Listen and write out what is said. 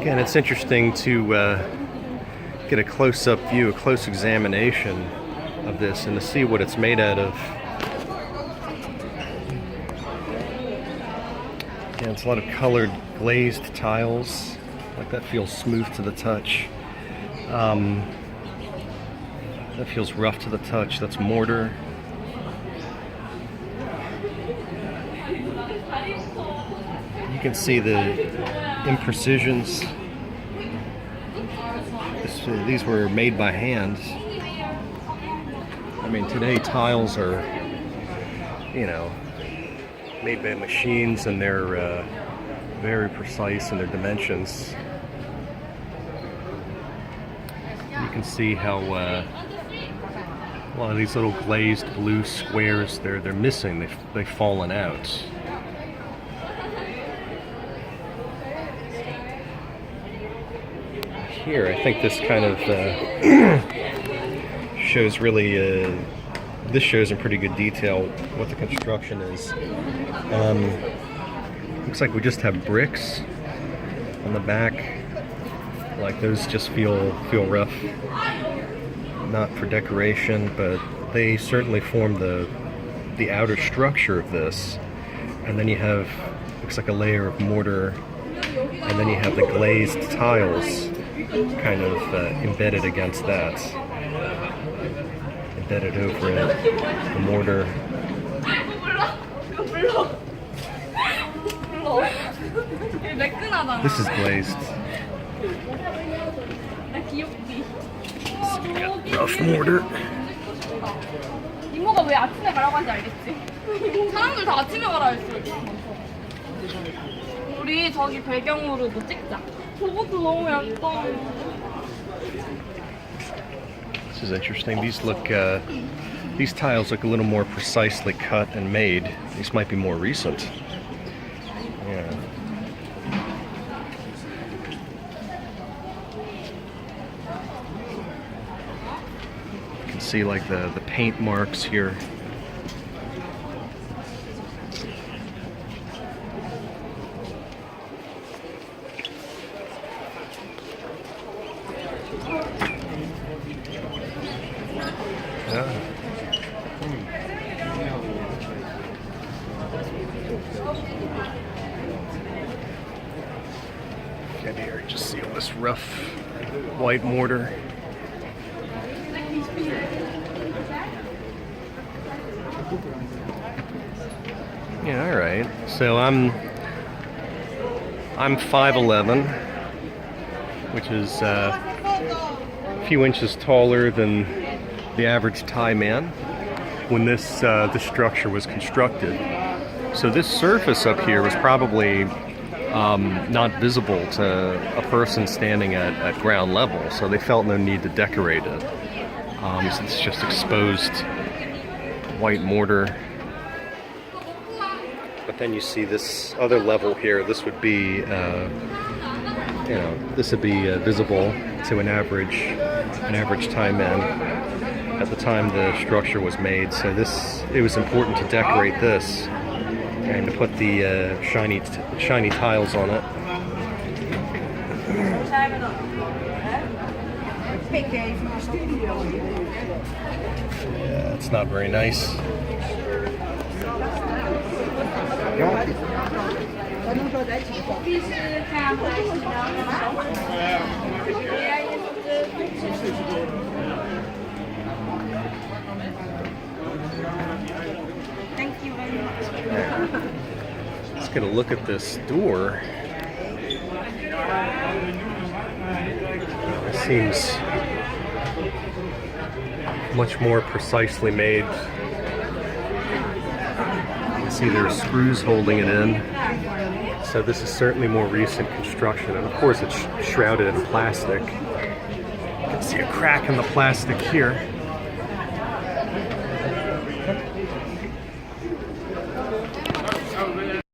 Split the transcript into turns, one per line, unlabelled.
Again, it's interesting to get a close-up view, a close examination of this, and to see what it's made out of. Yeah, it's a lot of colored glazed tiles. Like that feels smooth to the touch. That feels rough to the touch. That's mortar. You can see the imprecisions. These were made by hand. I mean, today tiles are, you know, made by machines, and they're very precise in their dimensions. You can see how a lot of these little glazed blue squares, they're missing. They've fallen out. Here, I think this kind of shows really. This shows in pretty good detail what the construction is. Looks like we just have bricks on the back. Like those just feel rough. Not for decoration, but they certainly form the outer structure of this. And then you have, looks like a layer of mortar, and then you have the glazed tiles kind of embedded against that. Embedded over it, the mortar. This is glazed. Rough mortar.
이모가 왜 아침에 가라고 하는지 알겠지? 사람들 다 아침에 가라 했어. 우리 저기 배경으로도 찍자. 저것도 너무 예뻐.
This is interesting. These tiles look a little more precisely cut and made. These might be more recent. Yeah. You can see like the paint marks here. And here, just see all this rough white mortar. Yeah, all right. So I'm 5'11", which is a few inches taller than the average Thai man when this structure was constructed. So this surface up here was probably not visible to a person standing at ground level, so they felt no need to decorate it. So it's just exposed white mortar. But then you see this other level here. This would be, visible to an average Thai man at the time the structure was made. So it was important to decorate this and to put the shiny tiles on it. Yeah, it's not very nice.
Thank you very much.
Let's get a look at this door. It seems much more precisely made. You can see there are screws holding it in. So this is certainly more recent construction, and of course it's shrouded in plastic. You can see a crack in the plastic here.